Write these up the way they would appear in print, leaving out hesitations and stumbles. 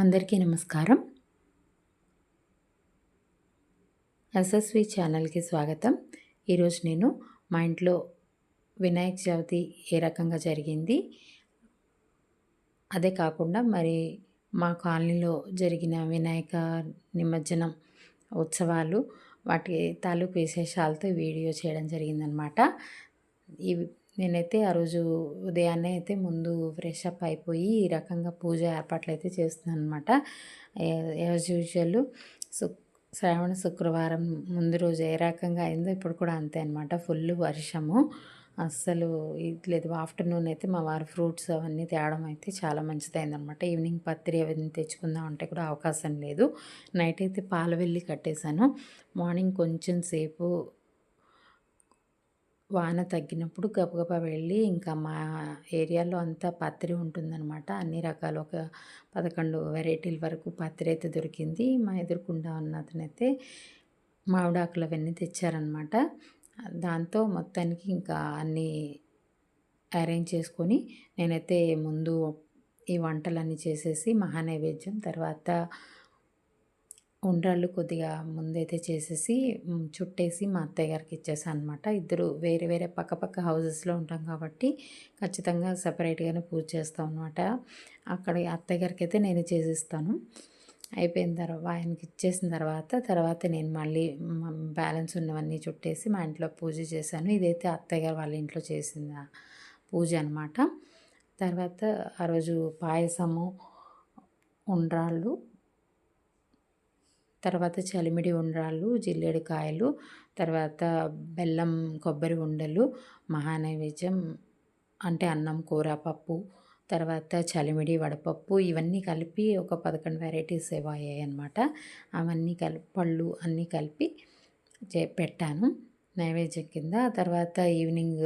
అందరికీ నమస్కారం. ఎస్ఎస్వి ఛానల్‌కి స్వాగతం. ఈరోజు నేను మా ఇంట్లో వినాయక చవితి ఏ రకంగా జరిగింది, అదే కాకుండా మరి మా కాలనీలో జరిగిన వినాయక నిమజ్జనం ఉత్సవాలు, వాటి తాలూకు విశేషాలతో వీడియో చేయడం జరిగిందనమాట. ఇవి నేనైతే ఆ రోజు ఉదయాన్నే అయితే ముందు ఫ్రెష్ అప్ అయిపోయి ఈ రకంగా పూజ ఏర్పాట్లయితే చేస్తున్నాననమాట. యాజ్ యూజువల్ శ్రావణ శుక్రవారం ముందు రోజు ఏ రకంగా అయిందో ఇప్పుడు కూడా అంతే అనమాట. ఫుల్ వర్షము, అస్సలు ఇది లేదు. ఆఫ్టర్నూన్ అయితే మా వారు ఫ్రూట్స్ అవన్నీ తేవడం అయితే చాలా మంచిదయిందనమాట. ఈవినింగ్ పత్రి అవన్నీ తెచ్చుకుందాం అంటే కూడా అవకాశం లేదు. నైట్ అయితే పాలవెల్లి కట్టేశాను. మార్నింగ్ కొంచెం సేపు వాన తగ్గినప్పుడు గబగబా వెళ్ళి ఇంకా మా ఏరియాలో అంతా పత్రి ఉంటుందన్నమాట. అన్ని రకాల ఒక 11 వెరైటీల వరకు పత్రి అయితే దొరికింది. మా ఎదురుకుండా ఉన్న అతనైతే మామిడాకులు అవన్నీ తెచ్చారనమాట. దాంతో మొత్తానికి ఇంకా అన్నీ అరేంజ్ చేసుకొని నేనైతే ముందు ఈ వంటలన్నీ చేసేసి మహానైవేద్యం, తర్వాత ఉండ్రాళ్ళు కొద్దిగా ముందైతే చేసేసి చుట్టేసి మా అత్తయ్య గారికి ఇచ్చేసాను అనమాట. ఇద్దరు వేరే వేరే పక్కపక్క హౌసెస్లో ఉంటాం కాబట్టి ఖచ్చితంగా సపరేట్గానే పూజ చేస్తాం అనమాట. అక్కడ అత్తయ్య గారికి అయితే నేను చేసిస్తాను. అయిపోయిన తర్వాత ఆయనకి ఇచ్చేసిన తర్వాత నేను మళ్ళీ బ్యాలెన్స్ ఉన్నవన్నీ చుట్టేసి మా ఇంట్లో పూజ చేశాను. ఇదైతే అత్తయ్య గారు వాళ్ళ ఇంట్లో చేసిన పూజ అనమాట. తర్వాత ఆ రోజు పాయసము, ఉండ్రాళ్ళు, తర్వాత చలిమిడి ఉండ్రాళ్ళు, జిల్లేడుకాయలు, తర్వాత బెల్లం కొబ్బరి ఉండలు, మహానైవేద్యం అంటే అన్నం, కూర, పప్పు, తర్వాత చలిమిడి, వడపప్పు ఇవన్నీ కలిపి ఒక 11 వెరైటీస్ ఏవో అయ్యాయన్నమాట. అవన్నీ పళ్ళు అన్నీ కలిపి పెట్టాను నైవేద్యం కింద. తర్వాత ఈవినింగ్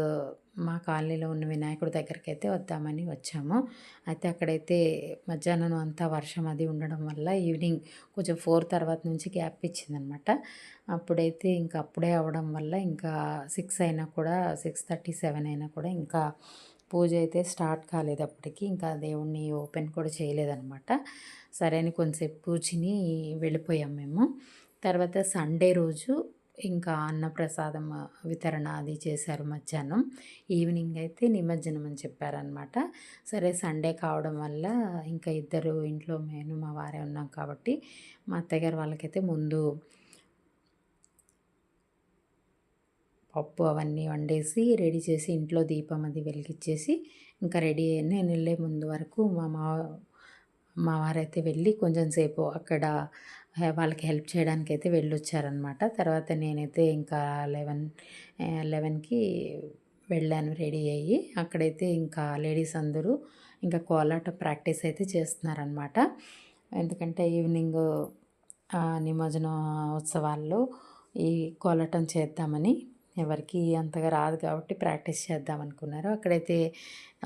మా కాలనీలో ఉన్న వినాయకుడి దగ్గరికి వద్దామని వచ్చాము. అయితే అక్కడైతే మధ్యాహ్నం అంతా వర్షం అది ఉండడం వల్ల ఈవినింగ్ కొంచెం 4 తర్వాత నుంచి గ్యాప్ ఇచ్చిందనమాట. అప్పుడైతే ఇంకా అప్పుడే అవ్వడం వల్ల ఇంకా 6 అయినా కూడా 6:37 అయినా కూడా ఇంకా పూజ అయితే స్టార్ట్ కాలేదు. అప్పటికి ఇంకా దేవుణ్ణి ఓపెన్ కూడా చేయలేదనమాట. సరే అని కొంతసేపు కూర్చుని వెళ్ళిపోయాం మేము. తర్వాత సండే రోజు ఇంకా అన్నప్రసాదం వితరణ అది చేశారు మధ్యాహ్నం. ఈవినింగ్ అయితే నిమజ్జనం అని చెప్పారనమాట. సరే సండే కావడం వల్ల ఇంకా ఇద్దరు ఇంట్లో నేను మా వారే ఉన్నాం కాబట్టి మా అత్తగారు వాళ్ళకైతే ముందు పప్పు అవన్నీ వండేసి రెడీ చేసి ఇంట్లో దీపం అది వెలిగించేసి ఇంకా రెడీ అయ్యి నేను వెళ్ళే ముందు వరకు మా వారైతే వెళ్ళి కొంచెం సేపు అక్కడ వాళ్ళకి హెల్ప్ చేయడానికైతే వెళ్ళొచ్చారనమాట. తర్వాత నేనైతే ఇంకా 11కి వెళ్ళాను రెడీ అయ్యి. అక్కడైతే ఇంకా లేడీస్ అందరూ ఇంకా కోలాట ప్రాక్టీస్ అయితే చేస్తున్నారనమాట. ఎందుకంటే ఈవినింగ్ నిమజ్జనం ఉత్సవాల్లో ఈ కోలాటం చేద్దామని, ఎవరికి అంతగా రాదు కాబట్టి ప్రాక్టీస్ చేద్దాం అనుకున్నారు. అక్కడైతే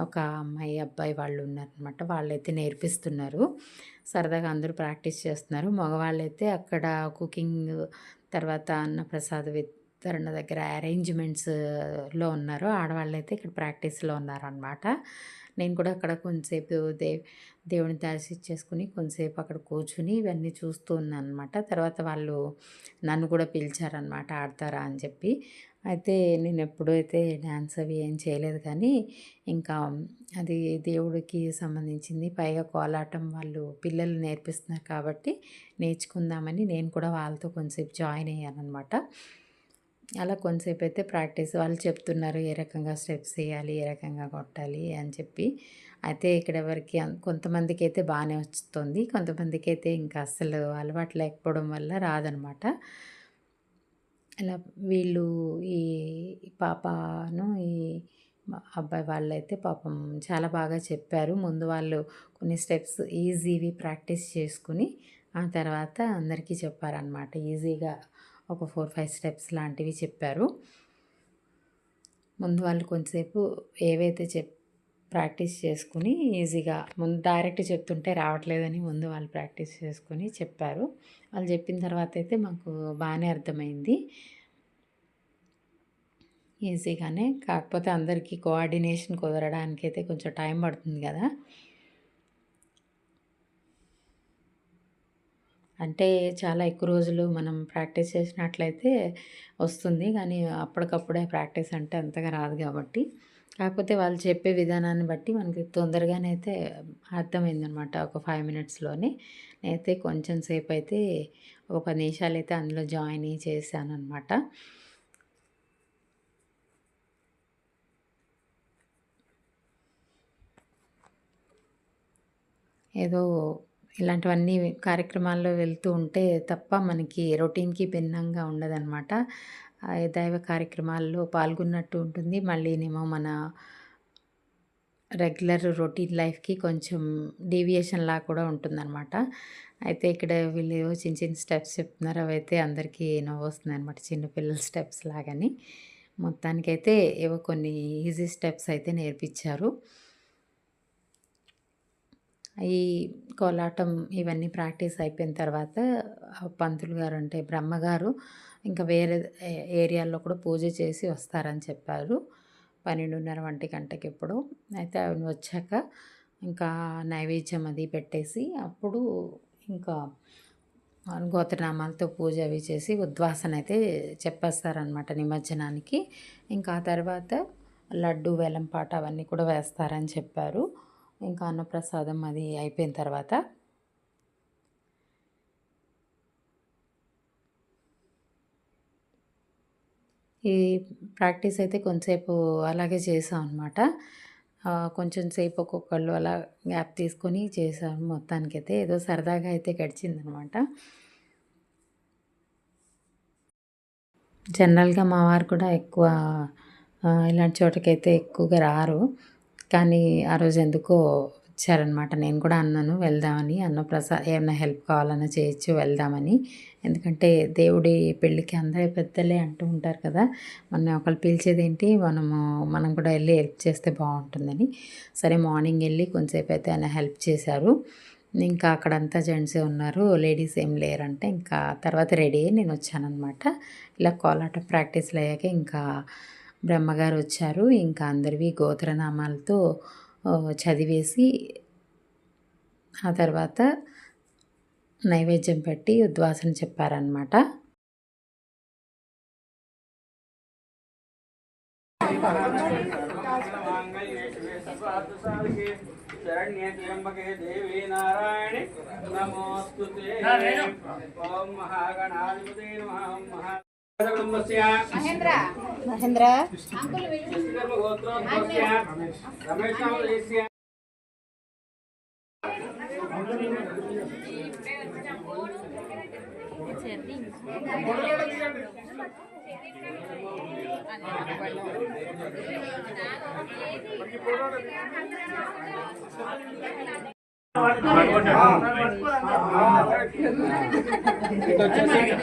ఒక అమ్మాయి, అబ్బాయి వాళ్ళు ఉన్నారనమాట. వాళ్ళైతే నేర్పిస్తున్నారు. సరదాగా అందరూ ప్రాక్టీస్ చేస్తున్నారు. మగవాళ్ళైతే అక్కడ కుకింగ్, తర్వాత అన్నప్రసాద వితరణ దగ్గర అరేంజ్మెంట్స్లో ఉన్నారు. ఆడవాళ్ళైతే ఇక్కడ ప్రాక్టీస్లో ఉన్నారనమాట. నేను కూడా అక్కడ కొంతసేపు దేవుని దర్శించేసుకుని కొంతసేపు అక్కడ కూర్చుని ఇవన్నీ చూస్తూ ఉన్నాను అనమాట. తర్వాత వాళ్ళు నన్ను కూడా పిలిచారనమాట, ఆడతారా అని చెప్పి. అయితే నేను ఎప్పుడైతే డ్యాన్స్ అవి ఏం చేయలేదు కానీ ఇంకా అది దేవుడికి సంబంధించింది, పైగా కోలాటం వాళ్ళు పిల్లలు నేర్పిస్తున్నారు కాబట్టి నేర్చుకుందామని నేను కూడా వాళ్ళతో కొంతసేపు జాయిన్ అయ్యాననమాట. అలా కొంతసేపు అయితే ప్రాక్టీస్ వాళ్ళు చెప్తున్నారు ఏ రకంగా స్టెప్స్ వేయాలి, ఏ రకంగా కొట్టాలి అని చెప్పి. అయితే ఇక్కడ ఎవరికి కొంతమందికి అయితే బాగానే వస్తుంది, కొంతమందికి అయితే ఇంకా అస్సలు అలవాటు లేకపోవడం వల్ల రాదనమాట. అలా వీళ్ళు ఈ పాపను ఈ అబ్బాయి వాళ్ళైతే పాపం చాలా బాగా చెప్పారు. ముందు వాళ్ళు కొన్ని స్టెప్స్ ఈజీవి ప్రాక్టీస్ చేసుకుని ఆ తర్వాత అందరికీ చెప్పారనమాట. ఈజీగా ఒక 4-5 స్టెప్స్ లాంటివి చెప్పారు. ముందు వాళ్ళు కొంతసేపు ఏవైతే ప్రాక్టీస్ చేసుకుని ఈజీగా ముందు డైరెక్ట్ చెప్తుంటే రావట్లేదని ముందు వాళ్ళు ప్రాక్టీస్ చేసుకుని చెప్పారు. వాళ్ళు చెప్పిన తర్వాత అయితే మాకు బాగానే అర్థమైంది ఈజీగానే. కాకపోతే అందరికీ కోఆర్డినేషన్ కుదరడానికైతే కొంచెం టైం పడుతుంది కదా. అంటే చాలా ఎక్కువ రోజులు మనం ప్రాక్టీస్ చేసినట్లయితే వస్తుంది. కానీ అప్పటికప్పుడే ప్రాక్టీస్ అంటే అంతగా రాదు కాబట్టి. కాకపోతే వాళ్ళు చెప్పే విధానాన్ని బట్టి మనకి తొందరగానే అయితే అర్థమైందనమాట. ఒక 5 మినిట్స్‌లోనే. నేనైతే కొంచెం సేపయితే ఒక 10 నిమిషాలైతే అందులో జాయిన్ అయ్యి చేశాననమాట. ఏదో ఇలాంటివన్నీ కార్యక్రమాల్లో వెళ్తూ ఉంటే తప్ప మనకి రొటీన్‌కి భిన్నంగా ఉండదనమాట. దైవ కార్యక్రమాల్లో పాల్గొన్నట్టు ఉంటుంది. మళ్ళీనేమో మన రెగ్యులర్ రొటీన్ లైఫ్‌కి కొంచెం డీవియేషన్‌లా కూడా ఉంటుందనమాట. అయితే ఇక్కడ వీళ్ళు చిన్న చిన్న స్టెప్స్ చెప్తున్నారు. అవైతే అందరికీ నవ్వొస్తుందనమాట. చిన్న పిల్లల స్టెప్స్ లాగని. మొత్తానికైతే ఏవో కొన్ని ఈజీ స్టెప్స్ అయితే నేర్పిచ్చారు. ఈ కోలాటం ఇవన్నీ ప్రాక్టీస్ అయిపోయిన తర్వాత పంతులు గారు అంటే బ్రహ్మగారు ఇంకా వేరే ఏరియాల్లో కూడా పూజ చేసి వస్తారని చెప్పారు. 12:30 గంటకి ఎప్పుడో. అయితే ఆవిడ వచ్చాక ఇంకా నైవేద్యం అది పెట్టేసి అప్పుడు ఇంకా గోత్రనామాలతో పూజ అవి చేసి ఉద్వాసన అయితే చెప్పేస్తారనమాట నిమజ్జనానికి. ఇంకా ఆ తర్వాత లడ్డు, వేలంపాట అవన్నీ కూడా వేస్తారని చెప్పారు. ఇంకా అన్నప్రసాదం అది అయిపోయిన తర్వాత ఈ ప్రాక్టీస్ అయితే కొంతసేపు అలాగే చేసాం అనమాట. కొంచెం సేపు ఒక్కొక్కళ్ళు అలా గ్యాప్ తీసుకొని చేసాం. మొత్తానికైతే ఏదో సరదాగా అయితే గడిచిందనమాట. జనరల్‌గా మా వారు కూడా ఎక్కువ ఇలాంటి చోటకైతే ఎక్కువగా రారు. కానీ ఆ రోజు ఎందుకో వచ్చారనమాట. నేను కూడా అన్నాను వెళ్దామని. ఏమన్నా హెల్ప్ కావాలన్నా చేయొచ్చు వెళ్దామని. ఎందుకంటే దేవుడి పెళ్ళికి అందరూ పెద్దలే అంటూ ఉంటారు కదా! మనల్ని ఒకళ్ళు పిలిచేదేంటి మనం కూడా ఎళ్లి హెల్ప్ చేస్తే బావుంటుందని. సరే మార్నింగ్ ఎళ్లి కొంతసేపు అయితే ఆయన హెల్ప్ చేశారు. ఇంకా అక్కడంతా జెంట్సే ఉన్నారు. లేడీస్ ఏం లేరంటే ఇంకా తర్వాత రెడీ అయ్యి నేనొచ్చాననమాట. ఇలా కోలాటం ప్రాక్టీస్‌లు అయ్యాక ఇంకా బ్రహ్మగారు వచ్చారు. ఇంకా అందరివి గోత్రనామాలతో చదివేసి ఆ తర్వాత నైవేద్యం పెట్టి ఉద్వాసన చెప్పారనమాట. శరణ్యే త్ర్యంబకే దేవి నారాయణి నమోస్తుతే. ఓం మహాగణాధిపతే నమః. మహేంద్ర గోత్రోద్భవస్య రమేష్ నామధేయస్య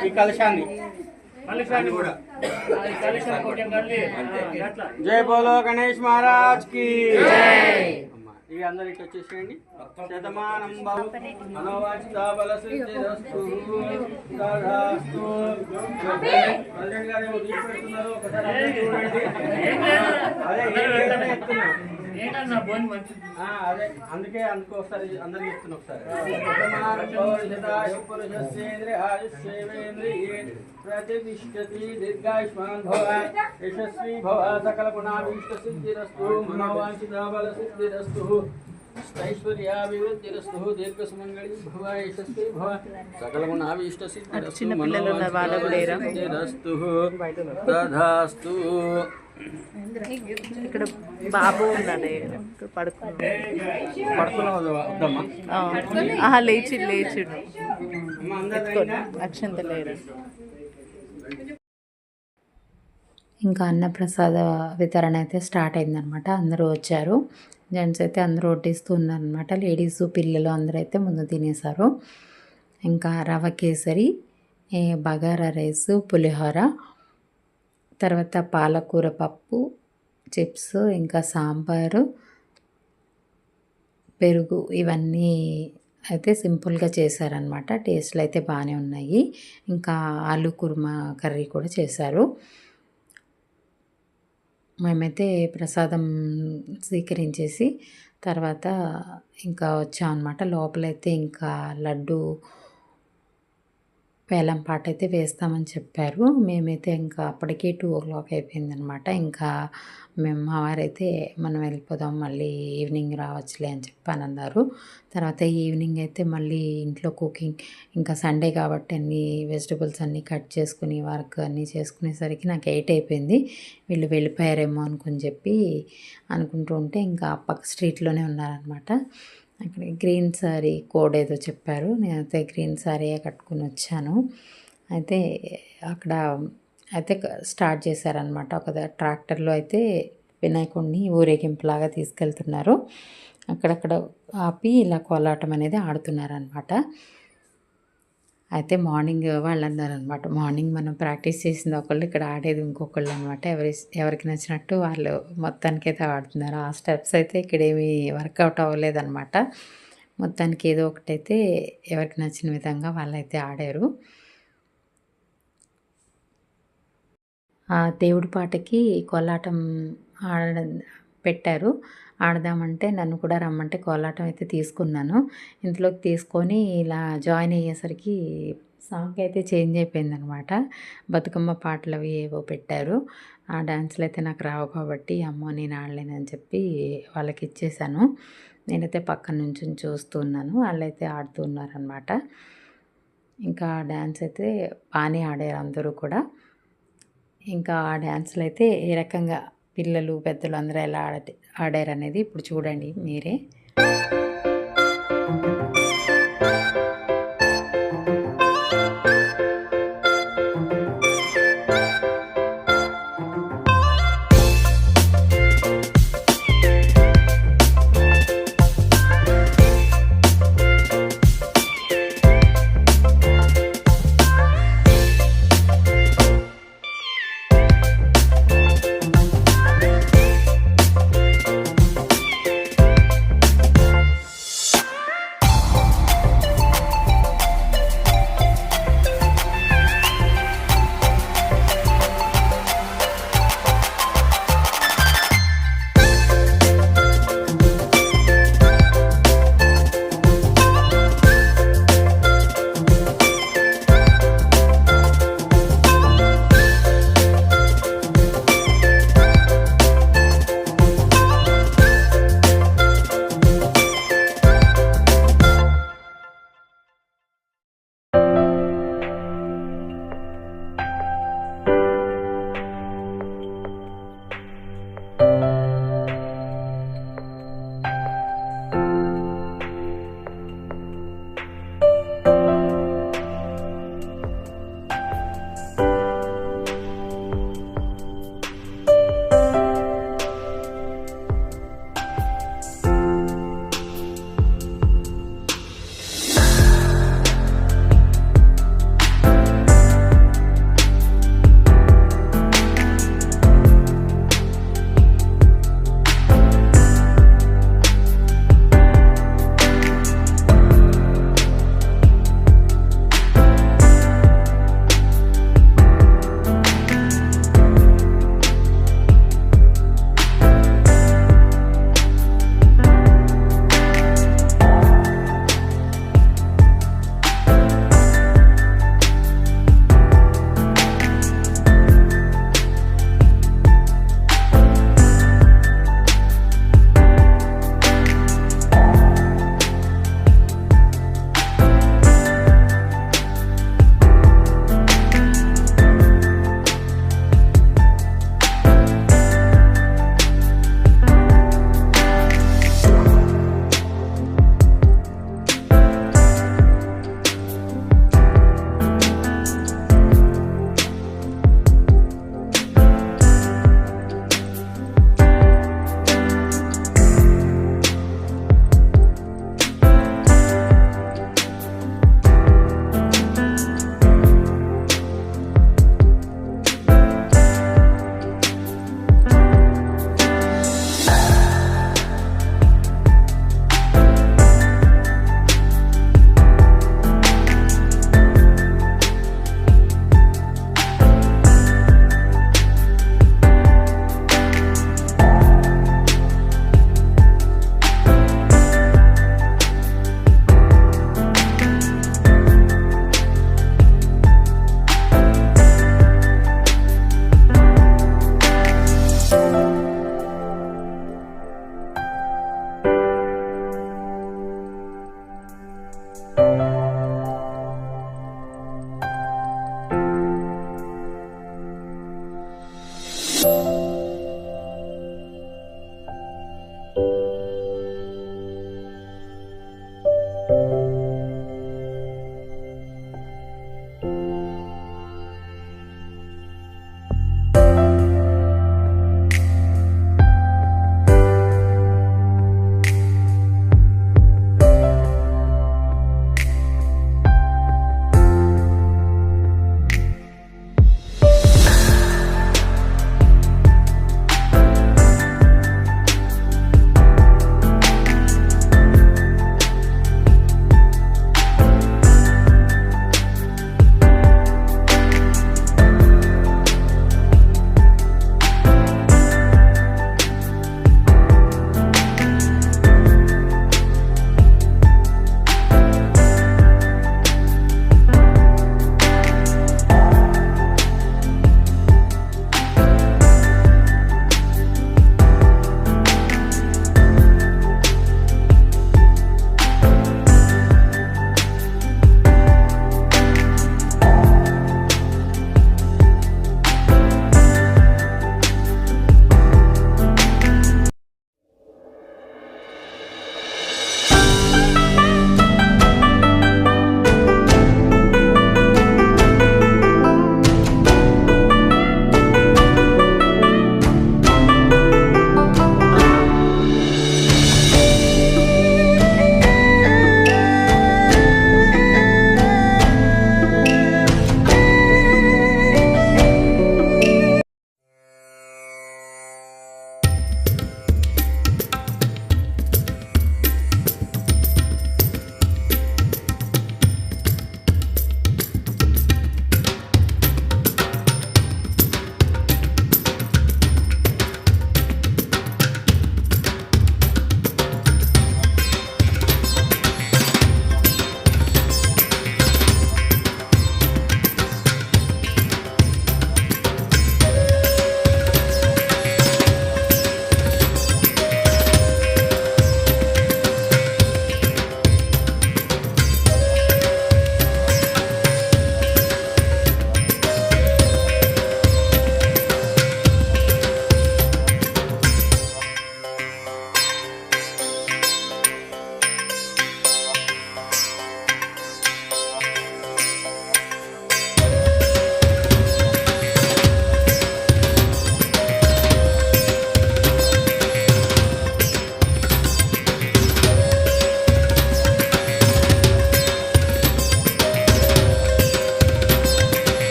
ఈ కలశాన్ని కూడా జై బోలో గణేష్ మహారాజ్ కి ఇవి అందరు ఇటు వచ్చేసేయండి. శతమానం మనోవాచితాబల సిద్ధిరస్తు తథాస్తు. ప్రెసిడెంట్ గారు ఏమో తీసి పెడుతున్నారు, ఒకసారి చూడండి. అదే అందుకే ఒకసారి అందరికి చెప్తున్నా. ఒకసారి ప్రతిష్టతి దీర్ఘాయుష్మాన్ భవ యశస్వీ భవ సకల గుణాభీష్ట సిద్ధిరస్తు మనోవాంఛిత బల సిద్ధిరస్తు ఐశ్వర్యాభివృద్ధిరస్తు దీర్ఘ సుమంగళి భవ యశస్వీ భవ సకల గుణాభీష్ట సిద్ధిరస్తు మనోవాంఛిత తథాస్తు. ఇక్కడ బాబు ఉన్నాడు పడుకున్నావు. లేచి అక్షంత లేరు. ఇంకా అన్నప్రసాద వితరణ అయితే స్టార్ట్ అయిందనమాట. అందరూ వచ్చారు. జెంట్స్ అయితే అందరూ వడ్డిస్తూ ఉన్నారనమాట. లేడీస్ పిల్లలు అందరూ అయితే ముందు తినేశారు. ఇంకా రవ కేసరి, బగారా రైసు, పులిహోర, తర్వాత పాలకూర పప్పు, చిప్స్, ఇంకా సాంబారు, పెరుగు ఇవన్నీ అయితే సింపుల్గా చేశారనమాట. టేస్ట్లు అయితే బాగానే ఉన్నాయి. ఇంకా ఆలు కుర్మా కర్రీ కూడా చేశారు. మేమైతే ప్రసాదం స్వీకరించేసి తర్వాత ఇంకా వచ్చామన్నమాట. లోపలైతే ఇంకా లడ్డు వేలం పాట అయితే వేస్తామని చెప్పారు. మేమైతే ఇంకా అప్పటికే 2:00 అయిపోయిందనమాట. ఇంకా మా వారైతే మనం వెళ్ళిపోదాం, మళ్ళీ ఈవినింగ్ రావచ్చులే అని చెప్పి అని అన్నారు. తర్వాత ఈవినింగ్ అయితే మళ్ళీ ఇంట్లో కుకింగ్, ఇంకా సండే కాబట్టి అన్నీ వెజిటబుల్స్ అన్నీ కట్ చేసుకుని వర్క్ అన్నీ చేసుకునేసరికి నాకు 8 అయిపోయింది. వీళ్ళు వెళ్ళిపోయారేమో అనుకుని చెప్పి అనుకుంటూ ఉంటే ఇంకా పక్క స్ట్రీట్లోనే ఉన్నారనమాట. అక్కడ గ్రీన్ శారీ కోడ్ ఏదో చెప్పారు. నేనైతే గ్రీన్ శారీయే కట్టుకుని వచ్చాను. అయితే అక్కడ అయితే స్టార్ట్ చేశారనమాట. ఒక ట్రాక్టర్లో అయితే వినాయకుడిని ఊరేగింపులాగా తీసుకెళ్తున్నారు. అక్కడక్కడ ఆపి ఇలా కోలాటం అనేది ఆడుతున్నారనమాట. అయితే మార్నింగ్ వాళ్ళు అన్నారనమాట, మార్నింగ్ మనం ప్రాక్టీస్ చేసింది ఒకళ్ళు, ఇక్కడ ఆడేది ఇంకొకళ్ళు అనమాట. ఎవరికి నచ్చినట్టు వాళ్ళు మొత్తానికైతే ఆడుతున్నారు. ఆ స్టెప్స్ అయితే ఇక్కడేమీ వర్కౌట్ అవ్వలేదన్నమాట. మొత్తానికి ఏదో ఒకటైతే ఎవరికి నచ్చిన విధంగా వాళ్ళైతే ఆడారు. ఆ దేవుడి పాటకి కోలాటం పెట్టారు. ఆడదామంటే నన్ను కూడా రమ్మంటే కోలాటం అయితే తీసుకున్నాను. ఇందులోకి తీసుకొని ఇలా జాయిన్ అయ్యేసరికి సాంగ్ అయితే చేంజ్ అయిపోయిందనమాట. బతుకమ్మ పాటలు అవి ఏవో పెట్టారు. ఆ డాన్స్లు అయితే నాకు రావు కాబట్టి అమ్మో నేను ఆడలేనని చెప్పి వాళ్ళకి ఇచ్చేసాను. నేనైతే పక్కన నుంచి చూస్తూ ఉన్నాను, వాళ్ళైతే ఆడుతూ ఉన్నారనమాట. ఇంకా డ్యాన్స్ అయితే బాగానే ఆడారు అందరూ కూడా. ఇంకా ఆ డ్యాన్స్లు అయితే ఏ రకంగా పిల్లలు పెద్దలు అందరూ ఎలా ఆడారనేది ఇప్పుడు చూడండి మీరే.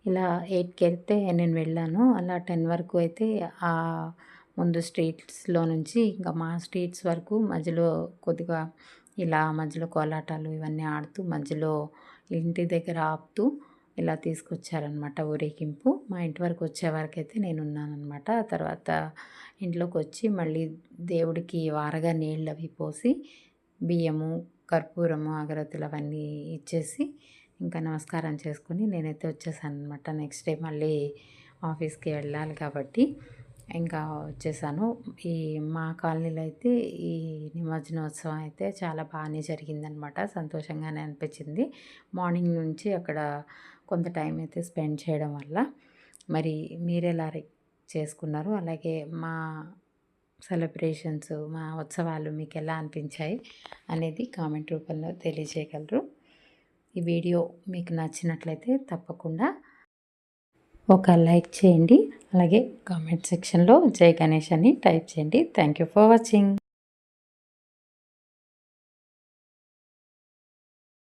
ఇలా 8కి అయితే నేను వెళ్ళాను. అలా 10 వరకు అయితే ముందు స్ట్రీట్స్‌లో నుంచి ఇంకా మా స్ట్రీట్స్ వరకు మధ్యలో కొద్దిగా ఇలా మధ్యలో కోలాటాలు ఇవన్నీ ఆడుతూ మధ్యలో ఇంటి దగ్గర ఆపుతూ ఇలా తీసుకొచ్చారనమాట ఊరేగింపు. మా ఇంటి వరకు వచ్చే వరకైతే నేనున్నాననమాట. ఆ తర్వాత ఇంట్లోకొచ్చి మళ్ళీ దేవుడికి వారగా నీళ్ళవి పోసి బియ్యము, కర్పూరము, అగరత్తులు అవన్నీ ఇచ్చేసి ఇంకా నమస్కారం చేసుకొని నేనైతే వచ్చేసాననమాట. నెక్స్ట్ డే మళ్ళీ ఆఫీస్‌కి వెళ్ళాలి కాబట్టి ఇంకా వచ్చేసాను. ఈ మా కాలనీలో అయితే ఈ నిమజ్జనోత్సవం అయితే చాలా బాగానే జరిగిందనమాట. సంతోషంగానే అనిపించింది. మార్నింగ్ నుంచి అక్కడ కొంత టైం అయితే స్పెండ్ చేయడం వల్ల. మరి మీరెలా చేసుకున్నారు? అలాగే మా సెలబ్రేషన్స్, మా ఉత్సవాలు మీకు ఎలా అనిపించాయి అనేది కామెంట్ రూపంలో తెలియజేయగలరు. ఈ వీడియో మీకు నచ్చినట్లయితే తప్పకుండా ఒక లైక్ చేయండి. అలాగే కామెంట్ సెక్షన్లో జై గణేష్ అని టైప్ చేయండి. Thank you for watching.